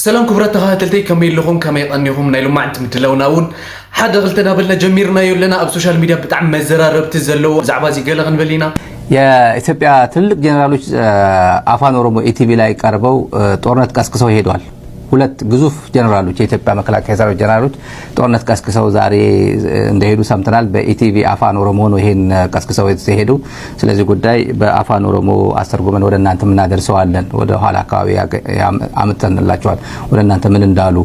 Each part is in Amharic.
سلام كبرت تخاتلتي كميل لهم كما يقنيهم نايلو ما عند متلوناون حدا قلتنا بلنا جميرنا يولنا اب سوشيال ميديا بتاع مزرارب تزلو زعبا زي قال غنبلينا يا ኢትዮጵያ ትልቅ ጀነራሎች አፋን ኦሮሞ ኢቲቪ ላይ ቀርበው ጦርነት ቀስቅሰው ሄደዋል። ሁለት ግዙፍ ጀነራሎች የኢትዮጵያ መከላከያ ሰራዊት ጀነራሎች ጦርነት ቀስቅሰው ዛሬ እንደሄዱ ሰምተናል። በኢቲቪ አፋን ኦሮሞ ነው ይሄን ቀስቅሰው ሄዱ። ስለዚህ ጉዳይ በአፋን ኦሮሞ አስተርጉመን ወደ እናንተ እናደርሰዋለን። ወደ ኋላ አካባቢ አመጣንላችኋል። ወደ እናንተ ምን እንዳሉ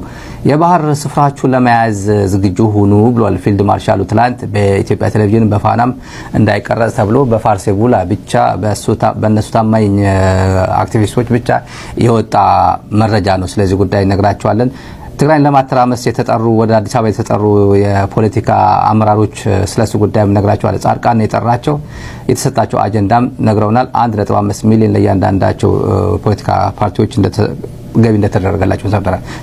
የባህር ስፍራችሁን ለመያዝ ዝግጁ ሁኑ ብሏል ፊልድ ማርሻሉ ትላንት በኢትዮጵያ ቴሌቪዥን በፋናም እንዳይቀረጽ ተብሎ በፋርሴ ቡላ ብቻ በእነሱ ታማኝ አክቲቪስቶች ብቻ የወጣ መረጃ ነው። ስለዚህ ጉዳይ ነግራቸዋለን። ትግራይን ለማተራመስ የተጠሩ ወደ አዲስ አበባ የተጠሩ የፖለቲካ አመራሮች ስለሱ ጉዳይም ነግራቸዋለን። ጻድቃን የጠራቸው የተሰጣቸው አጀንዳም ነግረውናል። 1.5 ሚሊዮን ለያንዳንዳቸው ፖለቲካ ፓርቲዎች ገቢ እንደተደረገላቸው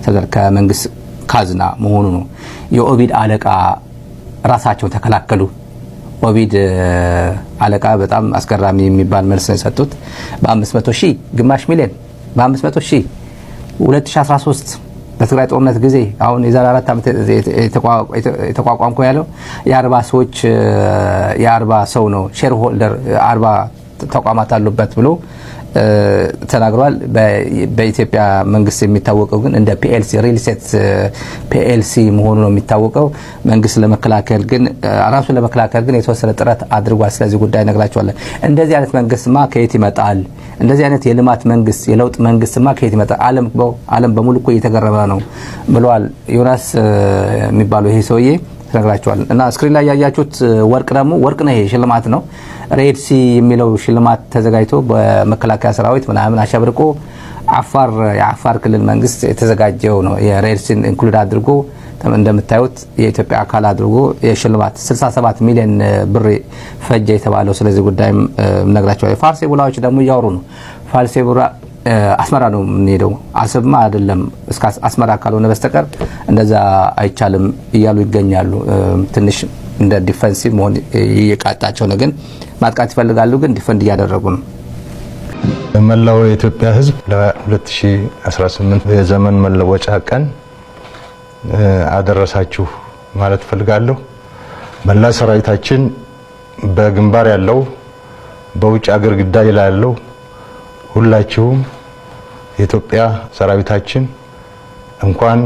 ሰደር ከመንግስት ካዝና መሆኑ ነው። የኦቢድ አለቃ ራሳቸው ተከላከሉ። ኦቢድ አለቃ በጣም አስገራሚ የሚባል መልስ ነው የሰጡት። በ500,000 ግማሽ ሚሊዮን በ500,000 2013 በትግራይ ጦርነት ጊዜ አሁን የዛሬ 4 ዓመት የተቋቋምኩ ያለው የ40 ሰው ነው ሼር ሆልደር 40 ተቋማት አሉበት ብሎ ተናግሯል። በኢትዮጵያ መንግስት የሚታወቀው ግን እንደ ፒኤልሲ ሪል ስቴት ፒኤልሲ መሆኑ ነው የሚታወቀው። መንግስት ለመከላከል ግን ራሱን ለመከላከል ግን የተወሰነ ጥረት አድርጓል። ስለዚህ ጉዳይ ነግራቸዋለን። እንደዚህ አይነት መንግስትማ ከየት ይመጣል? እንደዚህ አይነት የልማት መንግስት የለውጥ መንግስትማ ከየት ይመጣል? ዓለም በሙሉ እኮ እየተገረመ ነው ብለዋል ዮናስ የሚባለው ይሄ ሰውዬ ነግራቸዋለን። እና ስክሪን ላይ ያያችሁት ወርቅ ደግሞ ወርቅ ነው። ይሄ ሽልማት ነው። ሬድሲ የሚለው ሽልማት ተዘጋጅቶ በመከላከያ ሰራዊት ምናምን አሸብርቆ የአፋር ክልል መንግስት የተዘጋጀው ነው። የሬድሲን ኢንክሉድ አድርጎ እንደምታዩት የኢትዮጵያ አካል አድርጎ የሽልማት 67 ሚሊዮን ብር ፈጀ የተባለው። ስለዚህ ጉዳይም ነግራቸዋለሁ። ፋርሴ ቡላዎች ደግሞ እያወሩ ነው። ፋርሴ ቡላ አስመራ ነው የምንሄደው አሰብማ አይደለም እስከ አስመራ ካልሆነ በስተቀር እንደዛ አይቻልም እያሉ ይገኛሉ። ትንሽ እንደ ዲፌንሲቭ መሆን እየቃጣቸው ነው። ግን ማጥቃት ይፈልጋሉ፣ ግን ዲፌንድ እያደረጉ ነው። መላው የኢትዮጵያ ሕዝብ ለ2018 የዘመን መለወጫ ቀን አደረሳችሁ ማለት ፈልጋለሁ። መላ ሰራዊታችን በግንባር ያለው በውጭ ሀገር ግዳይ ላይ ያለው ሁላችሁም የኢትዮጵያ ሰራዊታችን እንኳን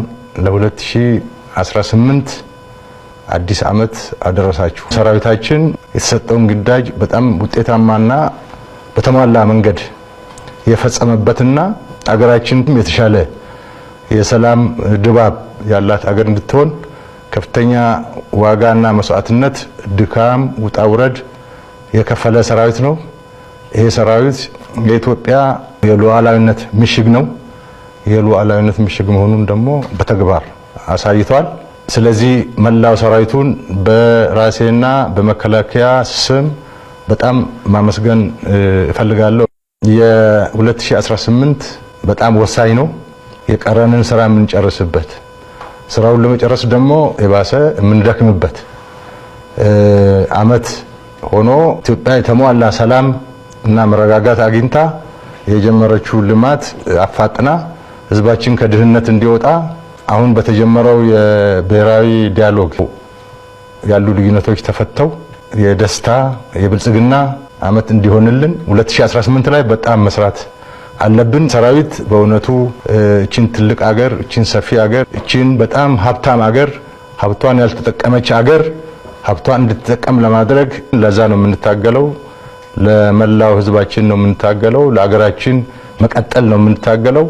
ለ2018 አዲስ አመት አደረሳችሁ። ሰራዊታችን የተሰጠውን ግዳጅ በጣም ውጤታማና በተሟላ መንገድ የፈጸመበትና አገራችንም የተሻለ የሰላም ድባብ ያላት አገር እንድትሆን ከፍተኛ ዋጋና መስዋዕትነት፣ ድካም፣ ውጣ ውረድ የከፈለ ሰራዊት ነው። ይሄ ሰራዊት የኢትዮጵያ የሉዓላዊነት ምሽግ ነው። የሉዓላዊነት ምሽግ መሆኑን ደግሞ በተግባር አሳይቷል። ስለዚህ መላው ሰራዊቱን በራሴና በመከላከያ ስም በጣም ማመስገን እፈልጋለሁ። የ2018 በጣም ወሳኝ ነው። የቀረንን ስራ የምንጨርስበት፣ ስራውን ለመጨረስ ደግሞ የባሰ የምንደክምበት አመት ሆኖ ኢትዮጵያ የተሟላ ሰላም እና መረጋጋት አግኝታ የጀመረችው ልማት አፋጥና ህዝባችን ከድህነት እንዲወጣ አሁን በተጀመረው የብሔራዊ ዲያሎግ ያሉ ልዩነቶች ተፈተው የደስታ የብልጽግና አመት እንዲሆንልን 2018 ላይ በጣም መስራት አለብን። ሰራዊት በእውነቱ እቺን ትልቅ አገር፣ እቺን ሰፊ አገር፣ እቺን በጣም ሀብታም አገር፣ ሀብቷን ያልተጠቀመች አገር ሀብቷን እንድትጠቀም ለማድረግ ለዛ ነው የምንታገለው። ለመላው ህዝባችን ነው የምንታገለው። ለአገራችን መቀጠል ነው የምንታገለው።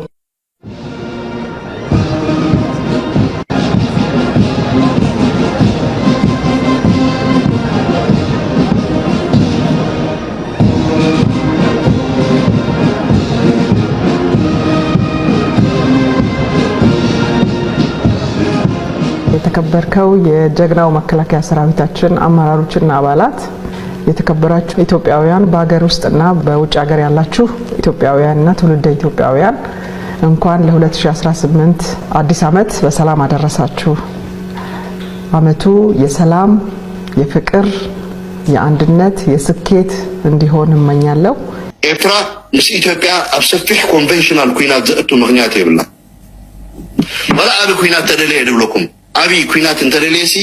የተከበርከው የጀግናው መከላከያ ሰራዊታችን አመራሮችና አባላት፣ የተከበራችሁ ኢትዮጵያውያን በአገር ውስጥና በውጭ ሀገር ያላችሁ ኢትዮጵያውያንና ትውልደ ኢትዮጵያውያን እንኳን ለ2018 አዲስ አመት በሰላም አደረሳችሁ። አመቱ የሰላም፣ የፍቅር፣ የአንድነት፣ የስኬት እንዲሆን እመኛለሁ። ኤርትራ ምስ ኢትዮጵያ ኣብ ሰፊሕ ኮንቬንሽናል ኩናት ዘእቱ ምክንያት ይብላ ኩናት ተደለየ ድብለኩም አብይ ኩናት እንተደለየሲ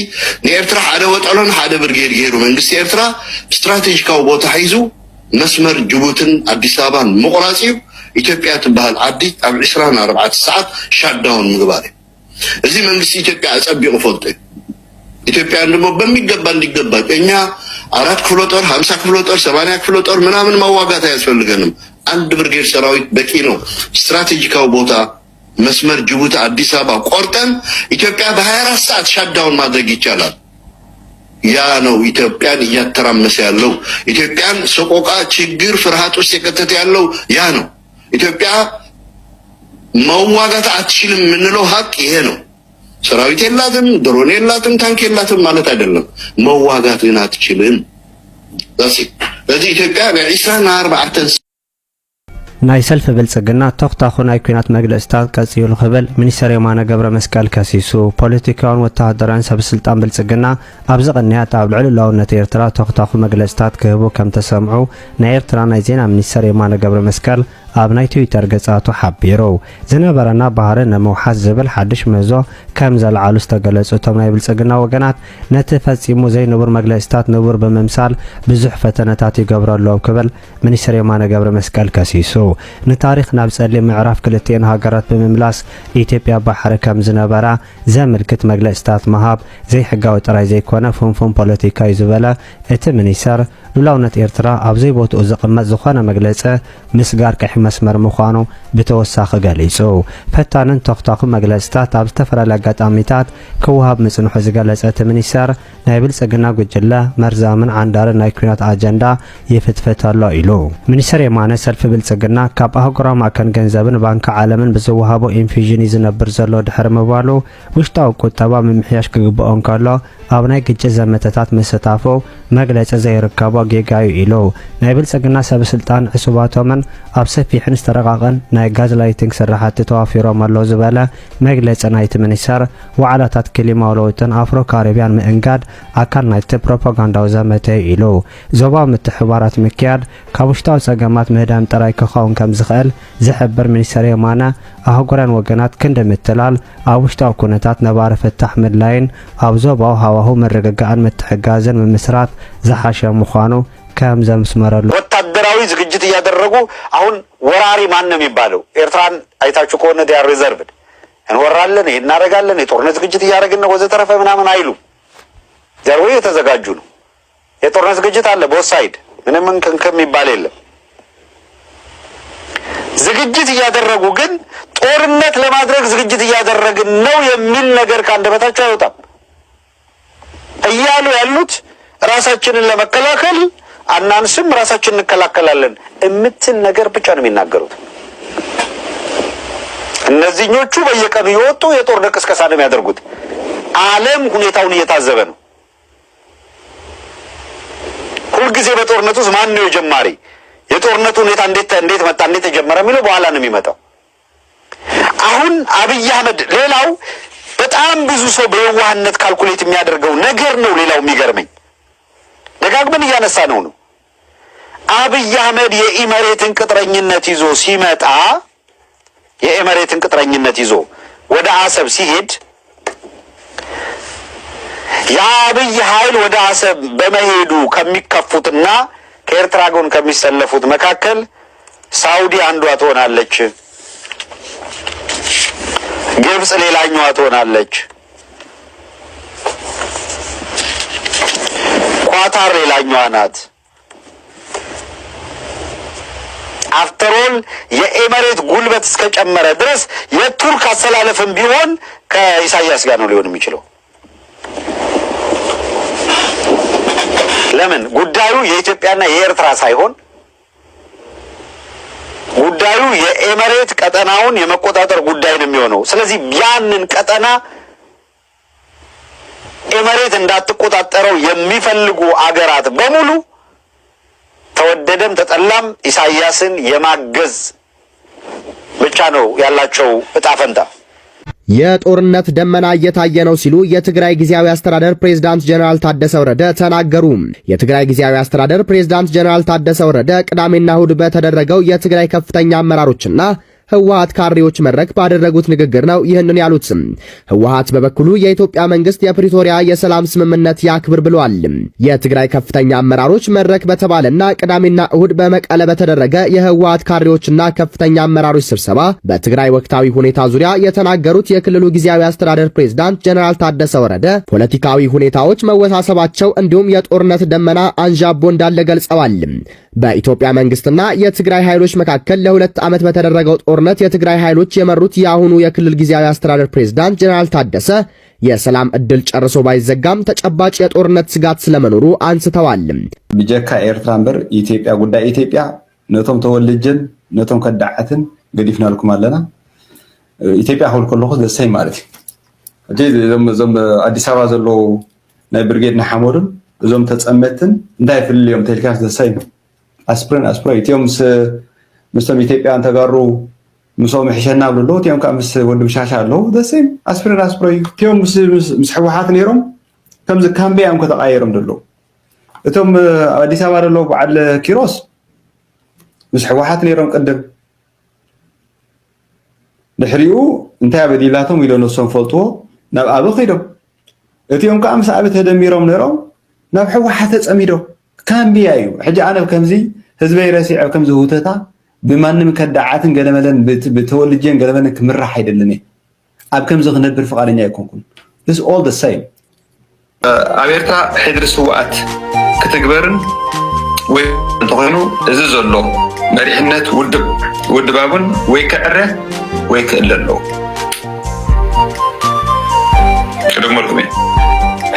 ንኤርትራ ሓደ ወጠሎን ሓደ ብርጌድ ገይሩ መንግስቲ ኤርትራ ስትራቴጂካዊ ቦታ ሒዙ መስመር ጅቡትን አዲስ አበባን መቆራጺው ኢትዮጵያ ትባል ዓዲ ኣብ 24 ሰዓት ሻትዳውን ምግባር እዚ መንግስቲ ኢትዮጵያ አጸቢቁ ፈልጦ ኢትዮጵያ እንደሞ በሚገባ እንዲገባ እኛ 4 ክፍለ ጦር 50 ክፍለ ጦር 80 ክፍለ ጦር ምናምን ማዋጋት አያስፈልገንም አንድ ብርጌድ ሰራዊት በቂ ነው ስትራቴጂካዊ ቦታ መስመር ጅቡቲ አዲስ አበባ ቆርጠን ኢትዮጵያ በ24 ሰዓት ሻትዳውን ማድረግ ይቻላል ያ ነው ኢትዮጵያን እያተራመሰ ያለው ኢትዮጵያን ሰቆቃ ችግር ፍርሃት ውስጥ የከተተ ያለው ያ ነው ኢትዮጵያ መዋጋት አትችልም ምንለው ሀቅ ይሄ ነው ሰራዊት የላትም ድሮን የላትም ታንክ የላትም ማለት አይደለም መዋጋት ግን አትችልም ስለዚህ ኢትዮጵያ በ24 ናይ ሰልፍ ብልጽግና ተኽታኹ ናይ ኩናት መግለጽታት ቀጽሉ ክብል ሚኒስተር የማነ ገብረ መስቀል ከሲሱ ፖለቲካውን ወተሃደራውን ሰበስልጣን ብልጽግና ኣብ ዝቕንያት ኣብ ልዕሊ ላውነት ኤርትራ ተኽታኹ መግለጽታት ክህቡ ከም ተሰምዑ ናይ ኤርትራ ናይ ዜና ሚኒስተር የማነ ገብረ መስቀል ኣብ ናይ ትዊተር ገጻቱ ሓቢሩ ዝነበረና ባህሪ ነመውሓት ዝብል ሓድሽ ምህዞ ከም ዘለዓሉ ዝተገለጹ እቶም ናይ ብልጽግና ወገናት ነቲ ፈጺሙ ዘይንቡር መግለጽታት ንቡር ብምምሳል ብዙሕ ፈተነታት ይገብሩ ኣለዎም ክብል ሚኒስተር የማነ ገብረ መስቀል ከሲሱ ንታሪክ ናብ ጸሊም ምዕራፍ ክልቲአን ሃገራት ብምምላስ ኢትዮጵያ ባሕሪ ከም ዝነበራ ዘመልክት መግለጽታት መሃብ ዘይሕጋዊ ጥራይ ዘይኮነ ፍንፍን ፖለቲካ እዩ ዝበለ እቲ ሚኒስተር ሉላውነት ኤርትራ ኣብ ዘይቦትኡ ዝቕመጥ ዝኾነ መግለጽ ምስጋር ቀይሕ መስመር ምዃኑ ብተወሳኺ ገሊጹ ፈታንን ተኽታኹ መግለጽታት ኣብ ዝተፈላለዩ ኣጋጣሚታት ክወሃብ ምጽንሑ ዝገለጸ እቲ ሚኒስተር ናይ ብልጽግና ጉጅለ መርዛምን ዓንዳርን ናይ ኩናት ኣጀንዳ ይፍትፍት ኣሎ ኢሉ ሚኒስተር የማነ ሰልፊ ብልጽግና ካብ ኣህጉራዊ ማዕከን ገንዘብን ባንኪ ዓለምን ብዝወሃቦ ኢንፊዥን ዝነብር ዘሎ ድሕሪ ምባሉ ውሽጣዊ ቁጠባ ምምሕያሽ ክግብኦም ከሎ ኣብ ናይ ግጭት ዘመተታት መሰታፉ መግለጽ ዘይርከቦ ጌጋዩ ኢሉ ናይ ብልጽግና ሰበስልጣን ዕሱባቶምን ኣብ ሰፊሕን ዝተረቓቐን ናይ ጋዝ ላይቲንግ ስራሕቲ ተዋፊሮም ኣሎ ዝበለ መግለጽ ናይቲ ሚኒስተር ዋዕላታት ክሊማዊ ለውጥን ኣፍሮ ካሪብያን ምእንጋድ ኣካል ናይቲ ፕሮፓጋንዳዊ ዘመተ ኢሉ ዞባዊ ምትሕብባራት ምክያድ ካብ ውሽጣዊ ጸገማት ምህዳም ጥራይ ክኸውን ከም ዝኽእል ዝሕብር ሚኒስተር የማነ ኣህጉራን ወገናት ክንዲ ምትላል ኣብ ውሽጣዊ ኩነታት ነባሪ ፍታሕ ምድላይን ኣብ ዞባዊ ሃዋህው ምርግጋእን ምትሕጋዝን ምምስራት ዝሓሸ ምዃኑ ከም ዘምስመረሉ ወታደራዊ ዝግጅት እያደረጉ አሁን ወራሪ ማን ነው የሚባለው ኤርትራን አይታችሁ ከሆነ ዲያ ሪዘርቭድ እንወራለን እናረጋለን የጦርነት ዝግጅት እያደረግን ነው ወዘተረፈ ምናምን አይሉ ዘርዌ የተዘጋጁ ነው የጦርነት ዝግጅት አለ በሳይድ ምንም እንከን የሚባል የለም ዝግጅት እያደረጉ ግን ጦርነት ለማድረግ ዝግጅት እያደረግን ነው የሚል ነገር ካንደበታቸው አይወጣም እያሉ ያሉት ራሳችንን ለመከላከል አናንስም ራሳችንን እንከላከላለን እምትል ነገር ብቻ ነው የሚናገሩት እነዚህኞቹ በየቀኑ ይወጡ የጦርነት ቅስቀሳ ነው የሚያደርጉት ዓለም ሁኔታውን እየታዘበ ነው ሁሉ ጊዜ በጦርነቱ ውስጥ ማን ነው ጀማሪ የጦርነቱ ሁኔታ እንዴት መጣ እንዴት ተጀመረ የሚለው በኋላ ነው የሚመጣው አሁን አብይ አህመድ ሌላው በጣም ብዙ ሰው በየዋህነት ካልኩሌት የሚያደርገው ነገር ነው ሌላው የሚገርመኝ ደጋግመን እያነሳ ነው አብይ አህመድ የኢመሬትን ቅጥረኝነት ይዞ ሲመጣ የኢመሬትን ቅጥረኝነት ይዞ ወደ አሰብ ሲሄድ የአብይ ኃይል ወደ አሰብ በመሄዱ ከሚከፉትና ከኤርትራ ጎን ከሚሰለፉት መካከል ሳውዲ አንዷ ትሆናለች ግብጽ ሌላኛዋ ትሆናለች ኳታር ሌላኛዋ ናት አፍተር ኦል የኤመሬት ጉልበት እስከጨመረ ድረስ የቱርክ አሰላለፍም ቢሆን ከኢሳያስ ጋር ነው ሊሆን የሚችለው ለምን ጉዳዩ የኢትዮጵያና የኤርትራ ሳይሆን ጉዳዩ የኤመሬት ቀጠናውን የመቆጣጠር ጉዳይ ነው የሚሆነው ስለዚህ ያንን ቀጠና ኤመሬት እንዳትቆጣጠረው የሚፈልጉ አገራት በሙሉ ተወደደም ተጠላም ኢሳያስን የማገዝ ብቻ ነው ያላቸው እጣ ፈንታ የጦርነት ደመና እየታየ ነው ሲሉ የትግራይ ጊዜያዊ አስተዳደር ፕሬዝዳንት ጀነራል ታደሰ ወረደ ተናገሩ። የትግራይ ጊዜያዊ አስተዳደር ፕሬዝዳንት ጀነራል ታደሰ ወረደ ቅዳሜና እሁድ በተደረገው የትግራይ ከፍተኛ አመራሮችና ህወሓት ካድሬዎች መድረክ ባደረጉት ንግግር ነው ይህንን ያሉት። ህወሓት በበኩሉ የኢትዮጵያ መንግስት የፕሪቶሪያ የሰላም ስምምነት ያክብር ብለዋል። የትግራይ ከፍተኛ አመራሮች መድረክ በተባለና ቅዳሜና እሁድ በመቀለ በተደረገ የህወሓት ካድሬዎችና ከፍተኛ አመራሮች ስብሰባ በትግራይ ወቅታዊ ሁኔታ ዙሪያ የተናገሩት የክልሉ ጊዜያዊ አስተዳደር ፕሬዝዳንት ጀነራል ታደሰ ወረደ ፖለቲካዊ ሁኔታዎች መወሳሰባቸው እንዲሁም የጦርነት ደመና አንዣቦ እንዳለ ገልጸዋል። በኢትዮጵያ መንግስትና የትግራይ ኃይሎች መካከል ለሁለት ዓመት በተደረገው ጦርነት የትግራይ ኃይሎች የመሩት የአሁኑ የክልል ጊዜያዊ አስተዳደር ፕሬዝዳንት ጀነራል ታደሰ የሰላም እድል ጨርሶ ባይዘጋም ተጨባጭ የጦርነት ስጋት ስለመኖሩ አንስተዋል። ብጀካ ኤርትራ እምበር ኢትዮጵያ ጉዳይ ኢትዮጵያ ነቶም ተወልጀን ነቶም ከዳዓትን ገዲፍናልኩም ኣለና ኢትዮጵያ ሁሉ ከለኹ ዘሰይ ማለት እዩ እዞም አዲስ አበባ ዘለው ናይ ብርጌድና ሓሞድን እዞም ተጸመትን እንታይ ፍልዮም ተልካስ ዘሰይ አስፕረን ኢትዮም ምስቶም ኢትዮጵያን ተጋሩ ምሶም ሕሸና ብሎ እትዮም ከምስ ወንድም ሻሻ አለው ዘሰይ አስፕረን እትዮም ምስ ሕወሓት ነይሮም ከምዚ ካምቢያም ከተቃየሮም ደሎ እቶም አዲስ አበባ ደሎ በዓል ኪሮስ ምስ ሕወሓት ነይሮም ቀደም ድሕሪኡ እንታይ በዲላቶም ኢሎም ነሶም ፈልጥዎ ናብ አብ ኸይዶም እትዮም ከዓ ምስ አብ ተደሚሮም ነይሮም ናብ ሕወሓት ተጸሚዶም ካምቢያ እዩ ሕጂ አነ ከምዚ ህዝበይ ረሲዕ ከምዚ ውተታ ብማንም ከዳዓትን ገለመለን ብተወልጀን ገለመለን ክምራሕ አይደለም ኣብ ከምዚ ክነብር ፍቃደኛ አይኮንኩን this all the same ኣብ ኤርትራ ሕድሪ ስዋኣት ክትግበርን ወይ እንተኾይኑ እዚ ዘሎ መሪሕነት ውድባቡን ወይ ከዕረ ወይ ክእለሎ ቅድመልኩም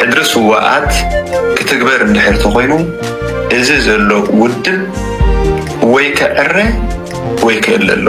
ሕድሪ ስዋኣት ክትግበር እንድሕር ተኾይኑ እዚ ዘሎ ውድብ ወይ ከዕረ ወይ ክእለሎ